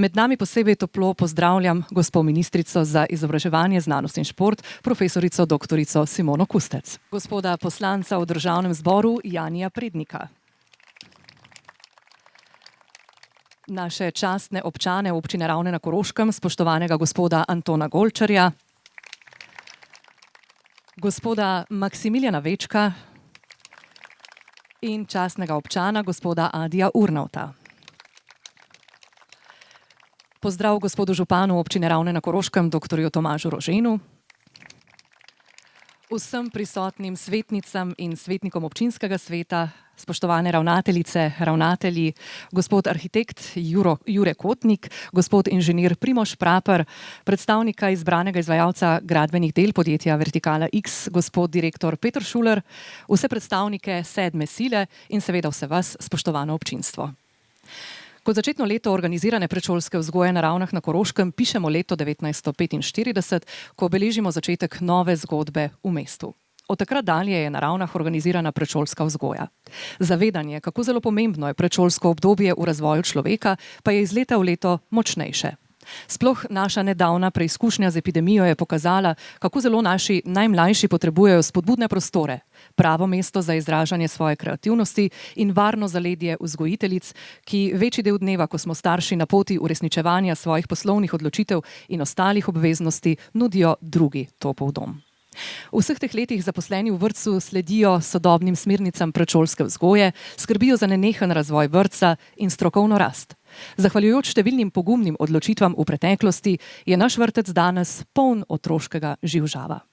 Med nami posebej toplo pozdravljam gospo ministrico za izobraževanje, znanost in šport, profesorico doktorico Simono Kustec. Gospoda poslanca v Državnem zboru Janija Prednika. Naše častne občane občine Ravne na Koroškem, spoštovanega gospoda Antona Golčarja, gospoda Maksimiljana Večka in častnega občana gospoda Adija Urnauta. Pozdrav gospodu županu občine Ravne na Koroškem, doktorju Tomažu Roženu. Vsem prisotnim svetnicam in svetnikom občinskega sveta, spoštovane ravnateljice, ravnatelji, gospod arhitekt Jure Kotnik, gospod inženir Primož Praper, predstavnika izbranega izvajalca gradbenih del podjetja Vertikala X, gospod direktor Peter Šuler, vse predstavnike sedme sile in seveda vse vas, spoštovano občinstvo. Kot začetno leto organizirane predšolske vzgoje na Ravnah na Koroškem pišemo leto 1945, ko obeležimo začetek nove zgodbe v mestu. Od takrat dalje je na Ravnah organizirana predšolska vzgoja. Zavedanje, kako zelo pomembno je predšolsko obdobje v razvoju človeka, pa je iz leta v leto močnejše. Sploh naša nedavna preizkušnja z epidemijo je pokazala, kako zelo naši najmlajši potrebujejo spodbudne prostore, pravo mesto za izražanje svoje kreativnosti in varno zaledje vzgojiteljic, ki večji del dneva, ko smo starši na poti uresničevanja svojih poslovnih odločitev in ostalih obveznosti, nudijo drugi topel dom. V vseh teh letih zaposleni v vrtcu sledijo sodobnim smernicam predšolske vzgoje, skrbijo za nenehen razvoj vrtca in strokovno rast. Zahvaljujoč številnim pogumnim odločitvam v preteklosti je naš vrtec danes poln otroškega živžava.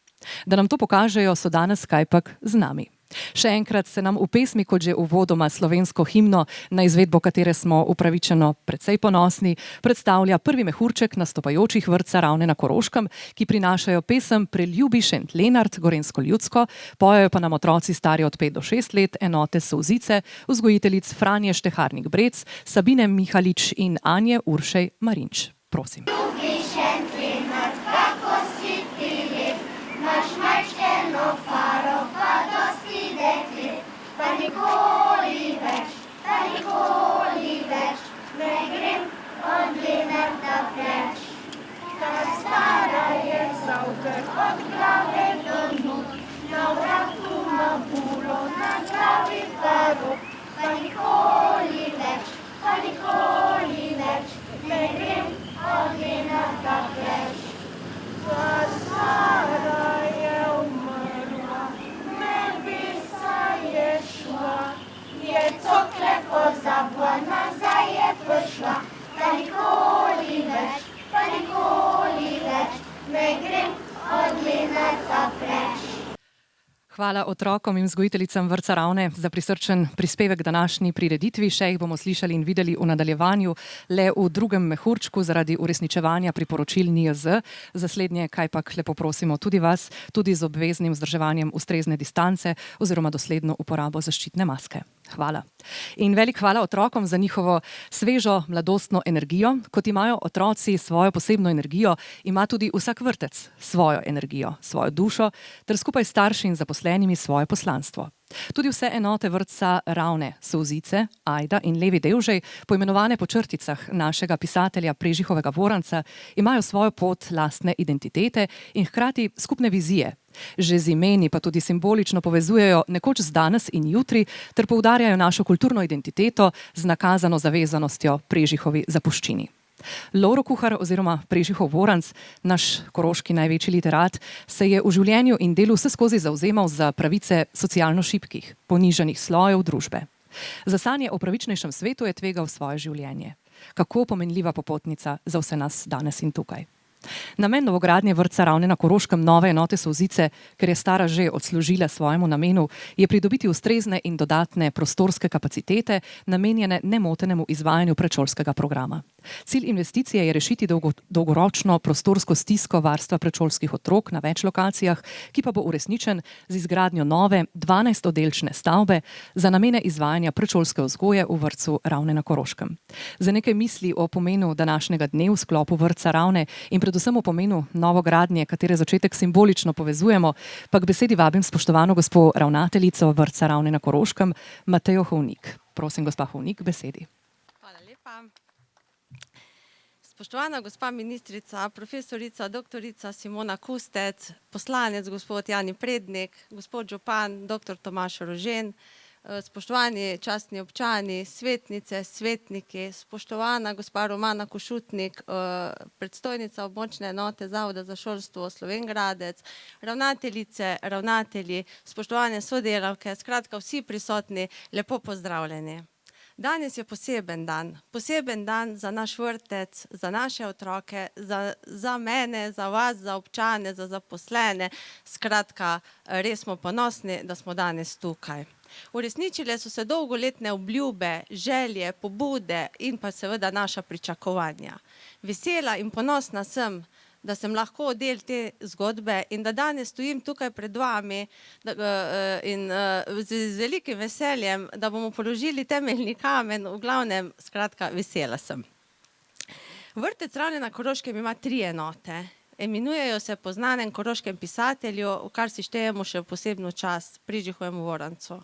Da nam to pokažejo, so danes kajpak z nami. Še enkrat se nam v pesmi, kot že uvodoma slovensko himno, na izvedbo katere smo upravičeno precej ponosni, predstavlja prvi mehurček nastopajočih vrtca Ravne na Koroškem, ki prinašajo pesem Preljubi Šent Lenart, gorenjsko ljudsko, pojejo pa nam otroci stari od 5 do 6 let, enote Solzice, vzgojiteljic Franje Šteharnik Brec, Sabine Mihalič in Anje Uršej Marinč. Prosim. Pa nikoli več, ne grem od Lenarta preč. Ta stara je zavkar od glave do nog, na vratu ima bulo, na glavi pero. Pa nikoli več, ne grem od Lenarta preč. Ta stara je umrla, je šla, je cokle pozabila, nazaj je prišla. Pa nikoli več, ne grem od Lenarta preč. Hvala otrokom in vzgojiteljicam vrtca Ravne za prisrčen prispevek današnji prireditvi. Še jih bomo slišali in videli v nadaljevanju le v drugem mehurčku zaradi uresničevanja priporočil NIJZ. Za slednje kajpak lepo prosimo tudi vas, tudi z obveznim vzdrževanjem ustrezne distance oziroma dosledno uporabo zaščitne maske. Hvala. In velik hvala otrokom za njihovo svežo, mladostno energijo. Kot imajo otroci svojo posebno energijo, ima tudi vsak vrtec svojo energijo, svojo dušo, ter skupaj s starši in zaposlenimi svoje poslanstvo. Tudi vse enote vrtca Ravne, Solzice, Ajda in Levi Devžej, poimenovane po črticah našega pisatelja Prežihovega Voranca, imajo svojo pot lastne identitete in hkrati skupne vizije. Že z imeni pa tudi simbolično povezujejo nekoč z danes in jutri ter poudarjajo našo kulturno identiteto z nakazano zavezanostjo Prežihovi zapuščini. Lovro Kuhar oziroma Prežihov Voranc, naš koroški največji literat, se je v življenju in delu vseskozi zavzemal za pravice socialno šibkih, ponižanih slojev družbe. Za sanje o pravičnejšem svetu je tvegal svoje življenje. Kako pomenljiva popotnica za vse nas danes in tukaj. Namen novogradnje vrtca Ravne na Koroškem nove enote Solzice, ker je stara že odslužila svojemu namenu, je pridobiti ustrezne in dodatne prostorske kapacitete, namenjene nemotenemu izvajanju predšolskega programa. Cilj investicije je rešiti dolgoročno prostorsko stisko varstva predšolskih otrok na več lokacijah, ki pa bo uresničen z izgradnjo nove 12-oddelčne stavbe za namene izvajanja predšolske vzgoje v vrtcu Ravne na Koroškem. Za nekaj misli o pomenu današnjega dne v sklopu vrtca Ravne in predvsem o pomenu novogradnje, katere začetek simbolično povezujemo, pa k besedi vabim spoštovano gospo ravnateljico vrtca Ravne na Koroškem, Matejo Hovnik. Prosim, gospa Hovnik, besedi. Hvala lepa. Spoštovana gospa ministrica, profesorica, doktorica Simona Kustec, poslanec gospod Jani Prednik, gospod župan, doktor Tomaž Rožen, spoštovani častni občani, svetnice, svetniki, spoštovana gospa Romana Košutnik, predstojnica območne enote Zavoda za šolstvo Slovenj Gradec, ravnateljice, ravnatelji, spoštovane sodelavke, skratka vsi prisotni, lepo pozdravljeni. Danes je poseben dan za naš vrtec, za naše otroke, za mene, za vas, za občane, za zaposlene. Skratka, res smo ponosni, da smo danes tukaj. Uresničile so se dolgoletne obljube, želje, pobude in pa seveda naša pričakovanja. Vesela in ponosna sem, da sem lahko del te zgodbe in da danes stojim tukaj pred vami in z velikim veseljem, da bomo položili temeljni kamen, v glavnem, skratka, vesela sem. Vrtec Ravne na Koroškem ima 3 enote. Imenujejo se po znanem koroškem pisatelju, v kar si štejemo še posebno čast, Prežihovemu Vorancu.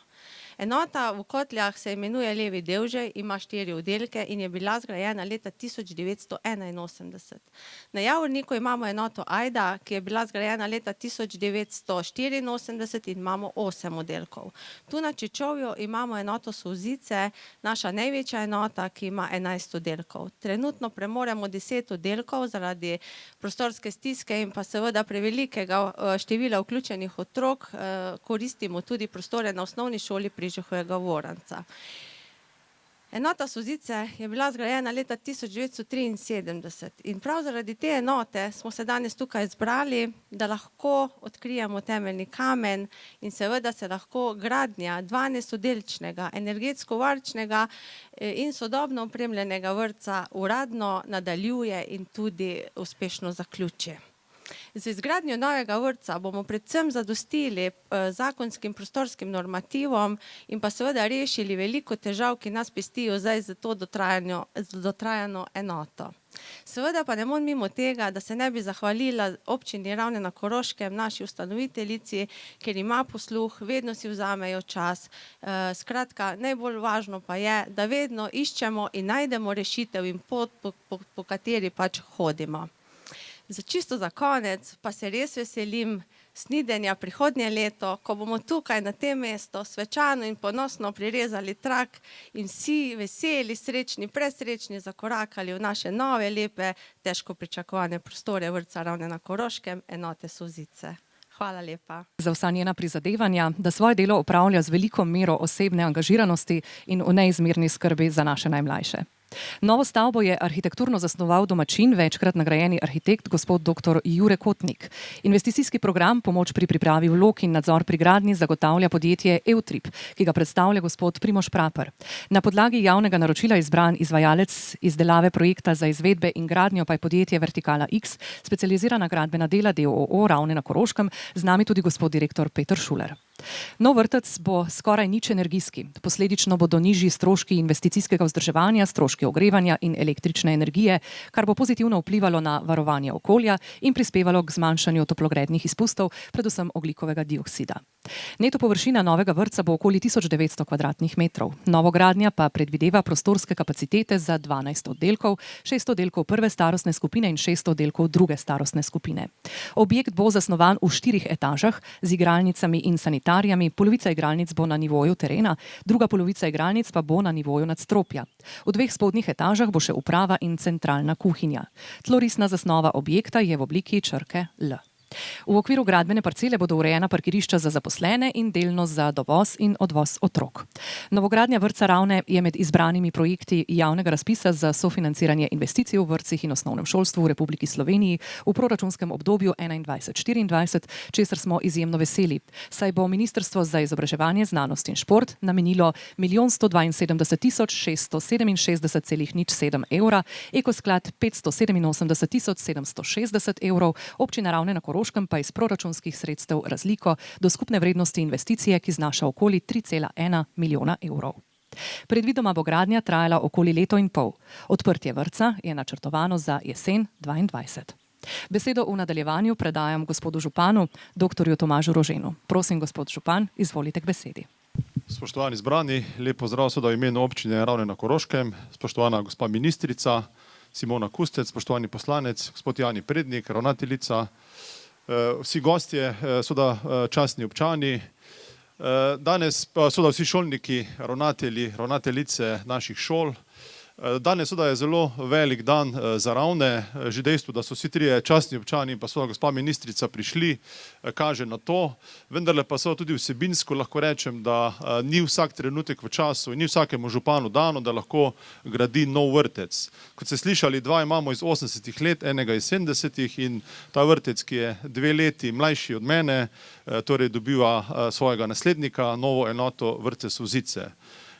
Enota v Kotljah se imenuje Levi Devžej, ima 4 oddelke in je bila zgrajena leta 1981. Na Javorniku imamo enoto Ajda, ki je bila zgrajena leta 1984 in imamo 8 oddelkov. Tu na Čičovju imamo enoto Solzice, naša največja enota, ki ima 11 oddelkov. Trenutno premoremo 10 oddelkov zaradi prostorske stiske in pa seveda prevelikega števila vključenih otrok, koristimo tudi prostore na osnovni šoli Prežihovega Voranca. Enota Solzice je bila zgrajena leta 1973 in prav zaradi te enote smo se danes tukaj zbrali, da lahko odkrijemo temeljni kamen in seveda se lahko gradnja 12-oddelčnega, energetsko varčnega in sodobno opremljenega vrtca uradno nadaljuje in tudi uspešno zaključi. Z izgradnjo novega vrtca bomo predvsem zadostili zakonskim prostorskim normativom in pa seveda rešili veliko težav, ki nas pestijo zdaj za to dotrajano enoto. Seveda pa ne morem mimo tega, da se ne bi zahvalila občini Ravne na Koroškem, naši ustanoviteljici, ker ima posluh, vedno si vzamejo čas. Skratka, najbolj važno pa je, da vedno iščemo in najdemo rešitev in pot, po kateri pač hodimo. Čisto za konec pa se res veselim snidenja prihodnje leto, ko bomo tukaj na tem mestu svečano in ponosno prirezali trak in vsi veseli, srečni, presrečni zakorakali v naše nove, lepe, težko pričakovane prostore vrtca Ravne na Koroškem, enote Solzice. Hvala lepa. Za vsa njena prizadevanja, da svoje delo opravlja z veliko mero osebne angažiranosti in v neizmerni skrbi za naše najmlajše. Novo stavbo je arhitekturno zasnoval domačin, večkrat nagrajeni arhitekt gospod dr. Jure Kotnik. Investicijski program, pomoč pri pripravi vlog in nadzor pri gradnji zagotavlja podjetje Eutrip, ki ga predstavlja gospod Primož Praper. Na podlagi javnega naročila izbran izvajalec izdelave projekta za izvedbe in gradnjo pa je podjetje Vertikala X, specializirana gradbena dela d.o.o. Ravne na Koroškem, z nami tudi gospod direktor Peter Šuler. Nov vrtec bo skoraj nič energijski. Posledično bodo nižji stroški investicijskega vzdrževanja, stroški ogrevanja in električne energije, kar bo pozitivno vplivalo na varovanje okolja in prispevalo k zmanjšanju toplogrednih izpustov, predvsem ogljikovega dioksida. Neto površina novega vrtca bo okoli 1900 kvadratnih metrov. Novogradnja pa predvideva prostorske kapacitete za 12 oddelkov, 6 oddelkov prve starostne skupine in 6 oddelkov druge starostne skupine. Objekt bo zasnovan v 4 etažah z igralnicami in sanitarijami, polovica igralnic bo na nivoju terena, druga polovica igralnic pa bo na nivoju nadstropja. V 2 spodnjih etažah bo še uprava in centralna kuhinja. Tlorisna zasnova objekta je v obliki črke L. V okviru gradbene parcele bodo urejena parkirišča za zaposlene in delno za dovoz in odvoz otrok. Novogradnja vrtca Ravne je med izbranimi projekti javnega razpisa za sofinanciranje investicij v vrtcih in osnovnem šolstvu v Republiki Sloveniji v proračunskem obdobju 2021-2024, česar smo izjemno veseli, saj bo Ministrstvo za izobraževanje, znanost in šport namenilo 1.172 667,07 evra, Ekosklad 587 760 evrov, občina Ravne na Koroškem pa iz proračunskih sredstev razliko do skupne vrednosti investicije, ki znaša okoli 3,1 milijona evrov. Predvidoma bo gradnja trajala okoli leto in pol. Odprtje vrtca je načrtovano za jesen 2022. Besedo v nadaljevanju predajam gospodu županu, dr. Tomažu Roženu. Prosim, gospod župan, izvolite k besedi. Spoštovani zbrani, lep pozdrav v imenu občine Ravne na Koroškem, spoštovana gospa ministrica Simona Kustec, spoštovani poslanec, gospod Jani Prednik, ravnateljica, vsi gostje, častni občani, danes pa vsi šolniki, ravnatelji, ravnateljice naših šol. Danes je zelo velik dan za Ravne, že dejstvo, da so vsi trije častni občani in pa gospa ministrica prišli, kaže na to, vendarle pa tudi vsebinsko lahko rečem, da ni vsak trenutek v času in ni vsakemu županu dano, da lahko gradi nov vrtec. Kot ste slišali, 2 imamo iz 80 let, enega iz 70 in ta vrtec, ki je 2 leti mlajši od mene, torej dobiva svojega naslednika, novo enoto vrtce Solzice.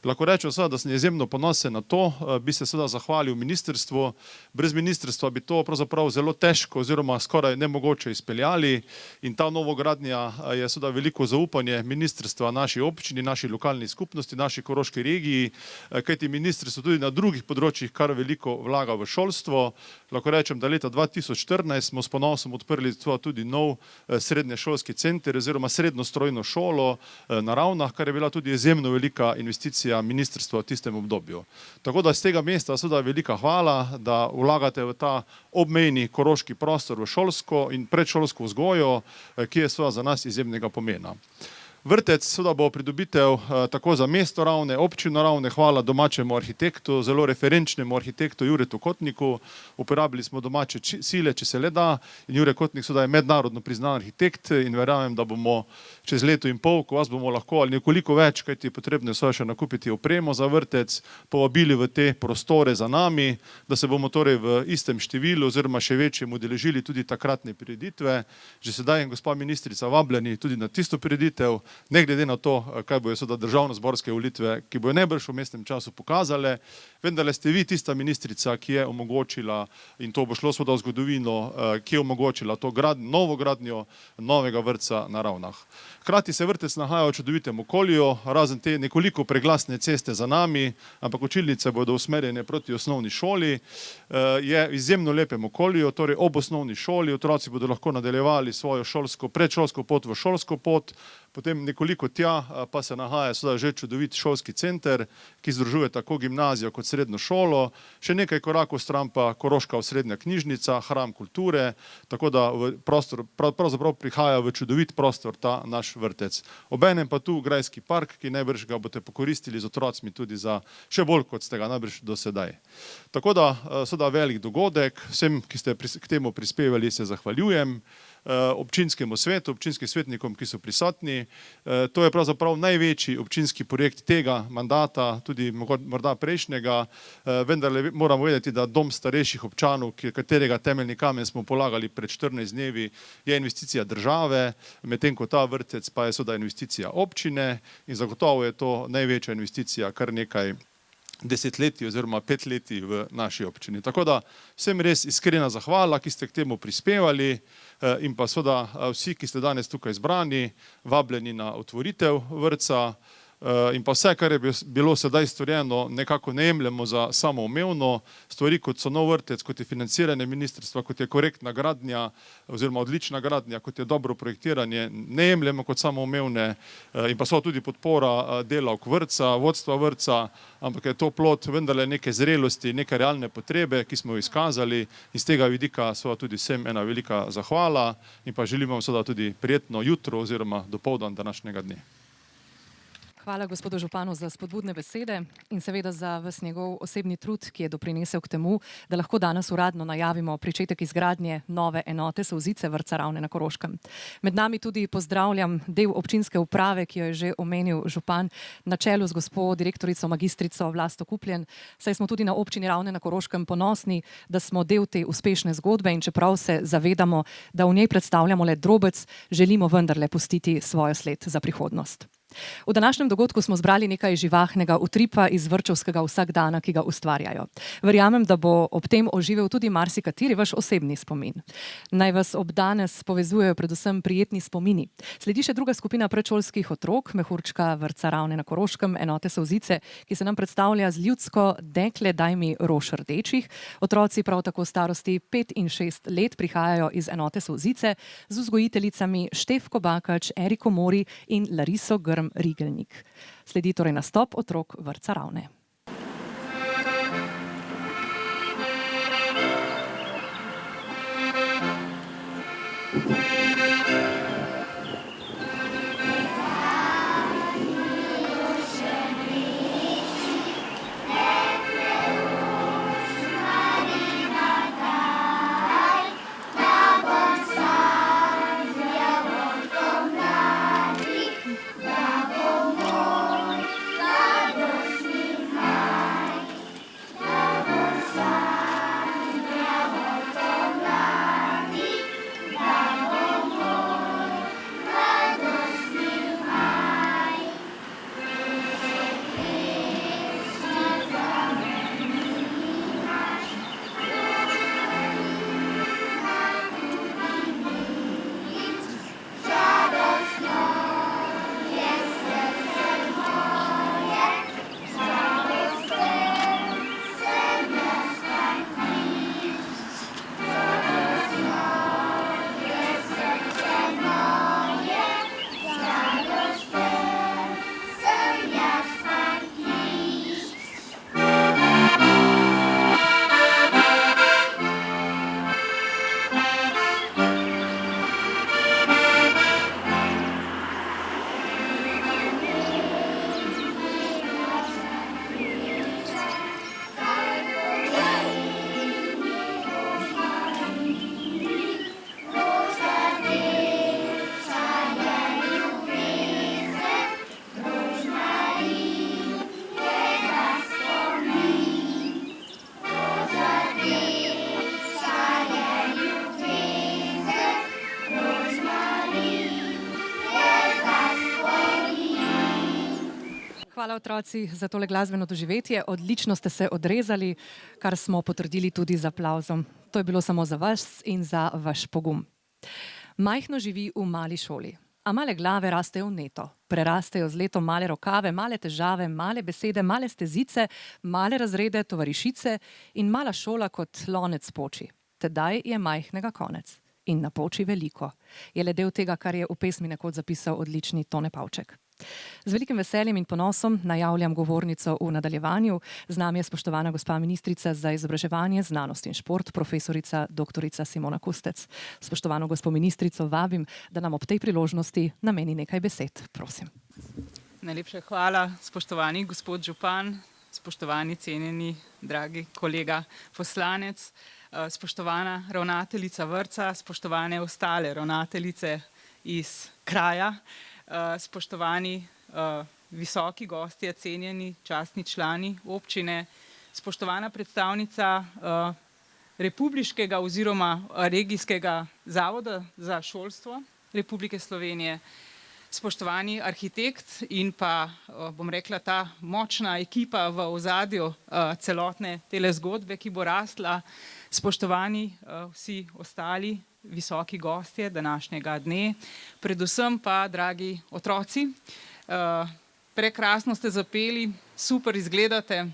Lahko rečem, da sem izjemno ponosen na to, bi se zahvalil ministrstvu. Brez ministrstva bi to pravzaprav zelo težko oziroma skoraj nemogoče izpeljali in ta novogradnja je veliko zaupanje ministrstva naši občini, naši lokalni skupnosti, naši koroški regiji, kajti ministrstvo tudi na drugih področjih kar veliko vlaga v šolstvo. Lahko rečem, da leta 2014 smo s ponosom odprli tudi nov srednješolski center oziroma srednjo strojno šolo na Ravnah, kar je bila tudi izjemno velika investicija ministrstva v tistem obdobju. Tako da z tega mesta velika hvala, da vlagate v ta obmejni koroški prostor v šolsko in predšolsko vzgojo, ki je za nas izjemnega pomena. Vrtec bo pridobitev tako za mesto Ravne, občino Ravne, hvala domačemu arhitektu, zelo referenčnemu arhitektu Juretu Kotniku. Uporabili smo domače sile, če se le da, in Jure Kotnik je mednarodno priznan arhitekt in verjamem, da bomo čez leto in pol, ko vas bomo lahko ali nekoliko več, kajti potrebno je še nakupiti opremo za vrtec, povabili v te prostore za nami, da se bomo torej v istem številu oziroma še večjem udeležili tudi takratne prireditve. Že sedaj je gospa ministrica vabljeni tudi na tisto prireditev, ne glede na to, kaj bojo državno-zborske volitve, ki bojo najbrž v mestnem času pokazale, vendar ste vi tista ministrica, ki je omogočila, in to bo šlo v zgodovino, ki je omogočila to novo gradnjo novega vrtca na Ravnah. Hkrati se vrtec nahaja v čudovitem okolju, razen te nekoliko preglasne ceste za nami, ampak učilnice bodo usmerjene proti osnovni šoli, je v izjemno lepem okolju, torej ob osnovni šoli, otroci bodo lahko nadaljevali svojo predšolsko pot v šolsko pot, potem nekoliko tja pa se nahaja že čudovit šolski center, ki združuje tako gimnazijo kot srednjo šolo, še nekaj korakov stran pa Koroška osrednja knjižnica, hram kulture, tako da pravzaprav prihaja v čudovit prostor ta naš vrtec. Obenem pa tu grajski park, ki najbrž ga boste pokoristili z otrocmi tudi za še bolj, kot ste ga najbrž do sedaj. Tako da velik dogodek, vsem, ki ste k temu prispevali, se zahvaljujem. Občinskemu svetu, občinskim svetnikom, ki so prisotni. To je pravzaprav največji občinski projekt tega mandata, tudi morda prejšnjega, vendar moramo vedeti, da dom starejših občanov, katerega temeljni kamen smo polagali pred 14 dnevi, je investicija države, medtem ko ta vrtec pa je investicija občine in zagotovo je to največja investicija, kar nekaj desetletji oziroma 5 leti v naši občini. Tako da vsem res iskrena zahvala, ki ste k temu prispevali in pa seveda vsi, ki ste danes tukaj zbrani, vabljeni na otvoritev vrtca in pa vse, kar je bilo sedaj storjeno, nekako ne jemljemo za samoumevno. Stvari, kot so nov vrtec, kot je financiranje ministrstva, kot je korektna gradnja oziroma odlična gradnja, kot je dobro projektiranje, ne jemljemo kot samoumevne in pa so tudi podpora delavk vrtca, vodstva vrtca, ampak je to plod vendarle neke zrelosti, neke realne potrebe, ki smo jo izkazali in z tega vidika seveda tudi vsem ena velika zahvala in pa želim vam seveda tudi prijetno jutro oziroma dopoldan današnjega dne. Hvala gospodu županu za spodbudne besede in seveda za ves njegov osebni trud, ki je doprinesel k temu, da lahko danes uradno najavimo pričetek izgradnje nove enote solzice vrtca Ravne na Koroškem. Med nami tudi pozdravljam del občinske uprave, ki jo je že omenil župan, na čelu z gospo direktorico magistrico Vlasto Kupljen, saj smo tudi na občini Ravne na Koroškem ponosni, da smo del te uspešne zgodbe in čeprav se zavedamo, da v njej predstavljamo le drobec, želimo vendarle pustiti svojo sled za prihodnost. V današnjem dogodku smo zbrali nekaj živahnega utripa iz vrtčevskega vsakdana, ki ga ustvarjajo. Verjamem, da bo ob tem oživel tudi marsikateri vaš osebni spomin. Naj vas ob danes povezujejo predvsem prijetni spomini. Sledi še druga skupina predšolskih otrok, mehurčka vrtca Ravne na Koroškem, enote solzice, ki se nam predstavlja z ljudsko Dekle, daj mi rož rdečih. Otroci prav tako starosti 5 in 6 let prihajajo iz enote solzice z vzgojiteljicami Štefko Bakač, Eriko Mori in Lariso Grm Rigelnik. Sledi torej nastop otrok vrtca Ravne. Hvala otroci za tole glasbeno doživetje. Odlično ste se odrezali, kar smo potrdili tudi z aplavzom. To je bilo samo za vas in za vaš pogum. Majhno živi v mali šoli, a male glave rastejo vneto. Prerastejo z letom male rokave, male težave, male besede, male stezice, male razrede, tovarišice in mala šola kot lonec poči. Tedaj je majhnega konec in napoči veliko. Je le del tega, kar je v pesmi nekoč zapisal odlični Tone Pavček. Z velikim veseljem in ponosom najavljam govornico v nadaljevanju. Z nami je spoštovana gospa ministrica za izobraževanje, znanost in šport, profesorica doktorica Simona Kustec. Spoštovano gospo ministrico vabim, da nam ob tej priložnosti nameni nekaj besed. Prosim. Najlepša hvala, spoštovani gospod župan, spoštovani cenjeni, dragi kolega poslanec, spoštovana ravnateljica vrtca, spoštovane ostale ravnateljice iz kraja, spoštovani visoki gostje, cenjeni častni člani občine, spoštovana predstavnica Republiškega oziroma regijskega zavoda za šolstvo Republike Slovenije, spoštovani arhitekt in pa, bom rekla, ta močna ekipa v ozadju celotne tele zgodbe, ki bo rastla, spoštovani vsi ostali visoki gostje današnjega dne, predvsem pa, dragi otroci, prekrasno ste zapeli, super izgledate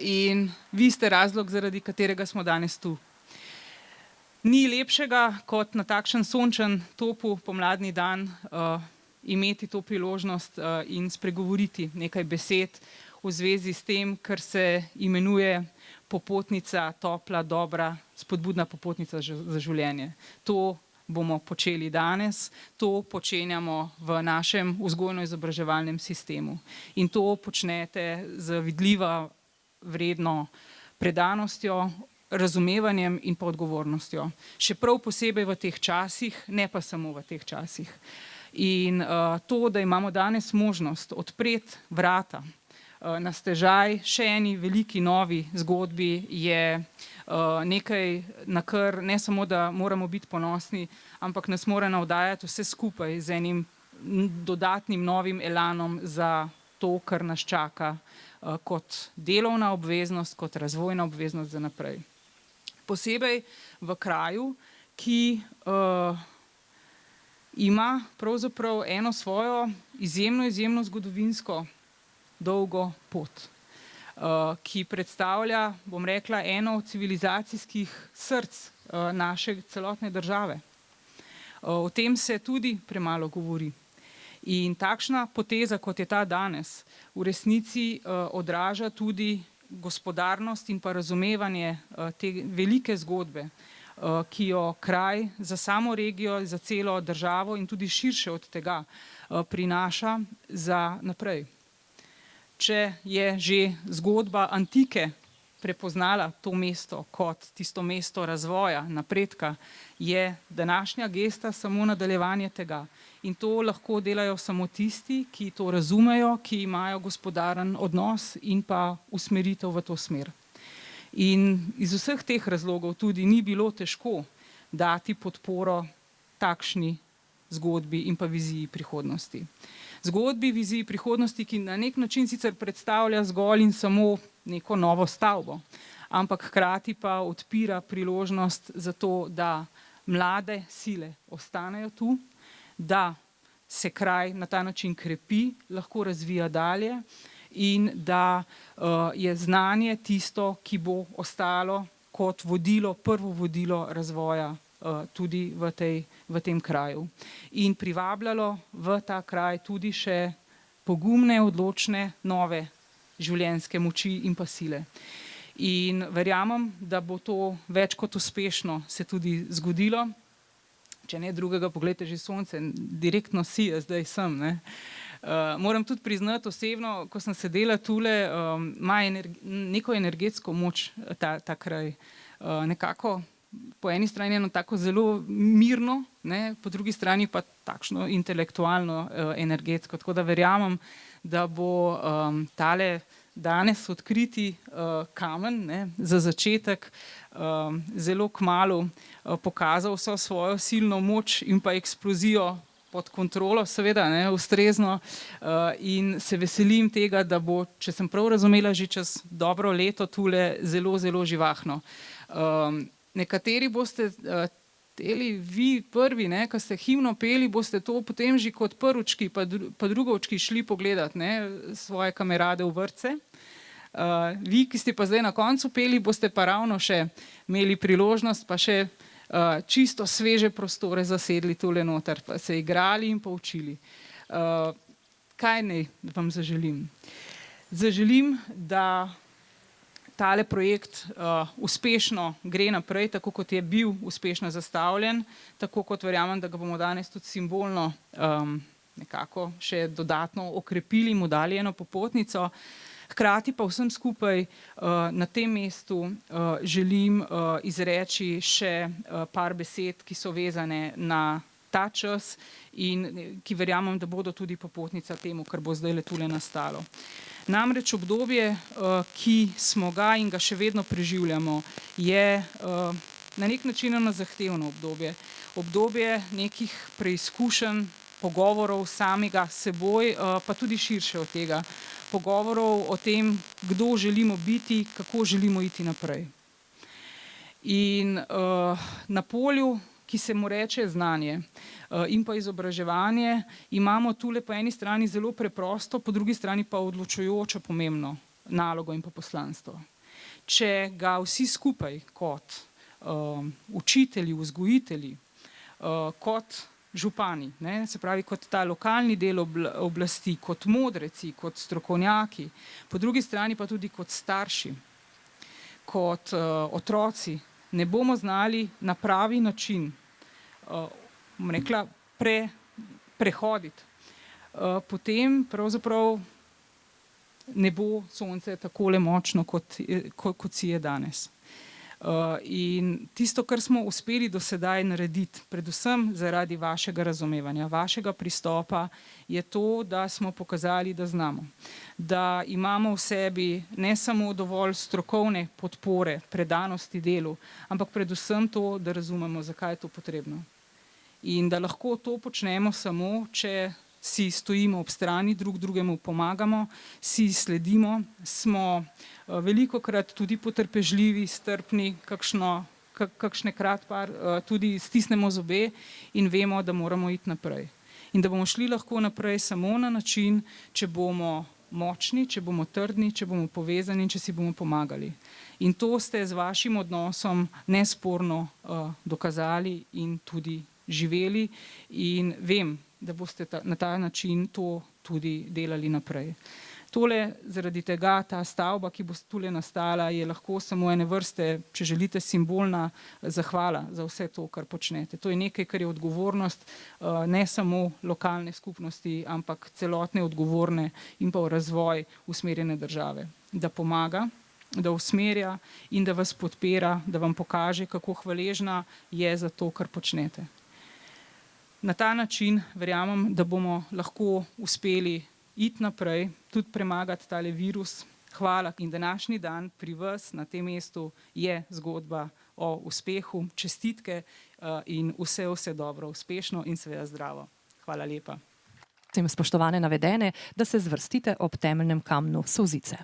in vi ste razlog, zaradi katerega smo danes tu. Ni lepšega, kot na takšen sončen, topu pomladni dan imeti to priložnost in spregovoriti nekaj besed v zvezi s tem, kar se imenuje popotnica, topla, dobra, spodbudna popotnica za življenje. To bomo počeli danes, to počenjamo v našem vzgojno-izobraževalnem sistemu. In to počnete z vidljivo vredno predanostjo, razumevanjem in pa odgovornostjo. Še prav posebej v teh časih, ne pa samo v teh časih. In to, da imamo danes možnost odpreti vrata na stežaj še eni veliki novi zgodbi, je nekaj, na kar ne samo, da moramo biti ponosni, ampak nas mora navdajati vse skupaj z enim dodatnim novim elanom za to, kar nas čaka kot delovna obveznost, kot razvojna obveznost za naprej. Posebej v kraju, ki ima pravzaprav eno svojo izjemno zgodovinsko dolgo pot, ki predstavlja, bom rekla, eno od civilizacijskih src naše celotne države. O tem se tudi premalo govori. In takšna poteza, kot je ta danes, v resnici odraža tudi gospodarnost in pa razumevanje te velike zgodbe, ki jo kraj za samo regijo, za celo državo in tudi širše od tega prinaša za naprej. Če je že zgodba antike prepoznala to mesto kot tisto mesto razvoja, napredka, je današnja gesta samo nadaljevanje tega. In to lahko delajo samo tisti, ki to razumejo, ki imajo gospodaren odnos in pa usmeritev v to smer. In iz vseh teh razlogov tudi ni bilo težko dati podporo takšni zgodbi in pa viziji prihodnosti. Zgodbi, viziji prihodnosti, ki na nek način sicer predstavlja zgolj in samo neko novo stavbo, ampak hkrati pa odpira priložnost za to, da mlade sile ostanejo tu, da se kraj na ta način krepi, lahko razvija dalje in da je znanje tisto, ki bo ostalo kot vodilo, prvo vodilo razvoja tudi v tem kraju. In privabljalo v ta kraj tudi še pogumne, odločne, nove življenjske moči in pa sile. In verjamem, da bo to več kot uspešno se tudi zgodilo. Če ne drugega, pogledajte že sonce, direktno sije, zdaj sem. Ne? Moram tudi priznati osebno, ko sem sedela tule, ima neko energetsko moč ta kraj. Nekako po eni strani eno tako zelo mirno, ne, po drugi strani pa takšno intelektualno, energetsko. Tako da verjamem, da bo tale danes odkriti kamen, ne, za začetek zelo kmalu pokazal vso svojo silno moč in pa eksplozijo pod kontrolo, seveda, ne, ustrezno, in se veselim tega, da bo, če sem prav razumela, že čez dobro leto tule zelo živahno. Nekateri boste vi prvi, ne, ko ste himno peli, boste to potem že kot prvički pa drugovčki šli pogledat, ne, svoje kamerade v vrtce. Vi, ki ste pa zdaj na koncu peli, boste pa ravno še imeli priložnost pa še čisto sveže prostore zasedli tule noter, pa se igrali in pa učili. Kaj naj vam zaželim? Zaželim, da tale projekt uspešno gre naprej, tako kot je bil uspešno zastavljen, tako kot verjamem, da ga bomo danes tudi simbolno nekako še dodatno okrepili, mu dali eno popotnico. Hkrati pa vsem skupaj na tem mestu želim izreči še par besed, ki so vezane na ta čas in ki verjamem, da bodo tudi popotnica temu, kar bo zdaj tule nastalo. Namreč obdobje, ki smo ga in ga še vedno preživljamo, je na nek način eno zahtevno obdobje. Obdobje nekih preizkušenj, pogovorov samega s seboj, pa tudi širše od tega. Pogovorov o tem, kdo želimo biti, kako želimo iti naprej. In na polju, ki se mu reče znanje in pa izobraževanje, imamo tule po eni strani zelo preprosto, po drugi strani pa odločujočo pomembno nalogo in pa poslanstvo. Če ga vsi skupaj kot učitelji, vzgojitelji, kot župani, ne, se pravi kot ta lokalni del oblasti, kot modreci, kot strokovnjaki, po drugi strani pa tudi kot starši, kot otroci, ne bomo znali na pravi način, bom rekla, prehoditi, potem pravzaprav ne bo sonce takole močno, kot si je danes. In tisto, kar smo uspeli do sedaj narediti, predvsem zaradi vašega razumevanja, vašega pristopa, je to, da smo pokazali, da znamo. Da imamo v sebi ne samo dovolj strokovne podpore, predanosti delu, ampak predvsem to, da razumemo, zakaj je to potrebno. In da lahko to počnemo samo, če si stojimo ob strani, drug drugemu pomagamo, si sledimo, smo velikokrat tudi potrpežljivi, strpni, kakšnekrat tudi stisnemo zobe in vemo, da moramo iti naprej. In da bomo šli lahko naprej samo na način, če bomo močni, če bomo trdni, če bomo povezani in če si bomo pomagali. In to ste z vašim odnosom nesporno dokazali in tudi živeli in vem, da boste na ta način to tudi delali naprej. Tole, zaradi tega, ta stavba, ki bo tule nastala, je lahko samo ene vrste, če želite, simbolna zahvala za vse to, kar počnete. To je nekaj, kar je odgovornost ne samo lokalne skupnosti, ampak celotne odgovorne in pa v razvoj usmerjene države. Da pomaga, da usmerja in da vas podpira, da vam pokaže, kako hvaležna je za to, kar počnete. Na ta način verjamem, da bomo lahko uspeli iti naprej, tudi premagati tale virus. Hvala in današnji dan pri vas na tem mestu je zgodba o uspehu, čestitke in vse dobro, uspešno in seveda zdravo. Hvala lepa. Spoštovane navedene, da se zvrstite ob temeljnem kamnu solzice.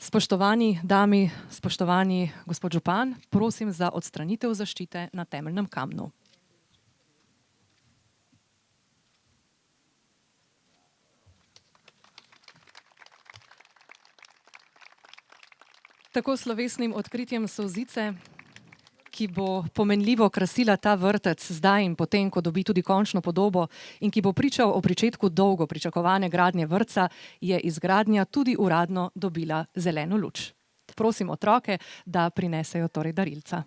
Spoštovani dami, spoštovani gospod župan, prosim za odstranitev zaščite na temeljnem kamnu. Tako slovesnim odkritjem solzice, ki bo pomenljivo krasila ta vrtec zdaj in potem, ko dobi tudi končno podobo in ki bo pričal o pričetku dolgo pričakovane gradnje vrtca, je izgradnja tudi uradno dobila zeleno luč. Prosim otroke, da prinesejo torej darilca.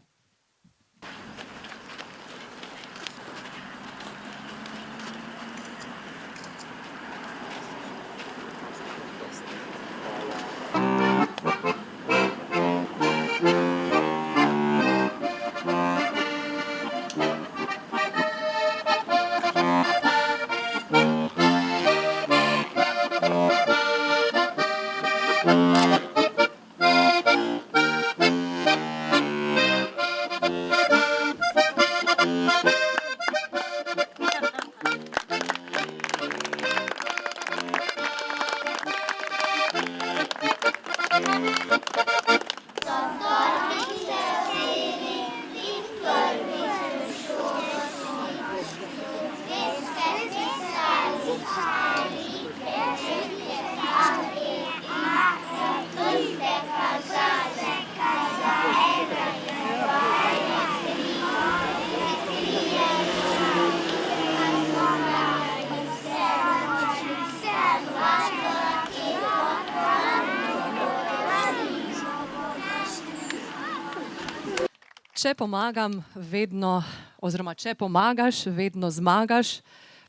Če pomagam, vedno, oziroma če pomagaš, vedno zmagaš,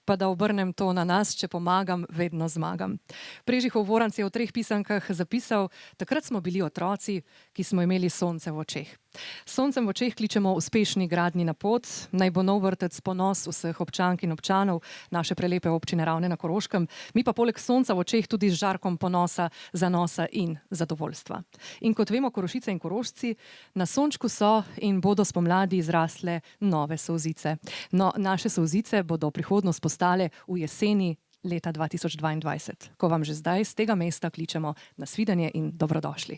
pa da obrnem to na nas, če pomagam, vedno zmagam. Prežihov Voranc je v 3 pisankah zapisal: takrat smo bili otroci, ki smo imeli sonce v očeh. S soncem v očeh kličemo uspešni gradnji na pot, naj bo nov vrtec ponos vseh občank in občanov naše prelepe občine Ravne na Koroškem, mi pa poleg sonca v očeh tudi z žarkom ponosa, zanosa in zadovoljstva. In kot vemo, Korošice in Korošci, na sončku so in bodo spomladi izrasle nove solzice. No, naše solzice bodo prihodnost postale v jeseni leta 2022, ko vam že zdaj z tega mesta kličemo nasvidenje in dobrodošli.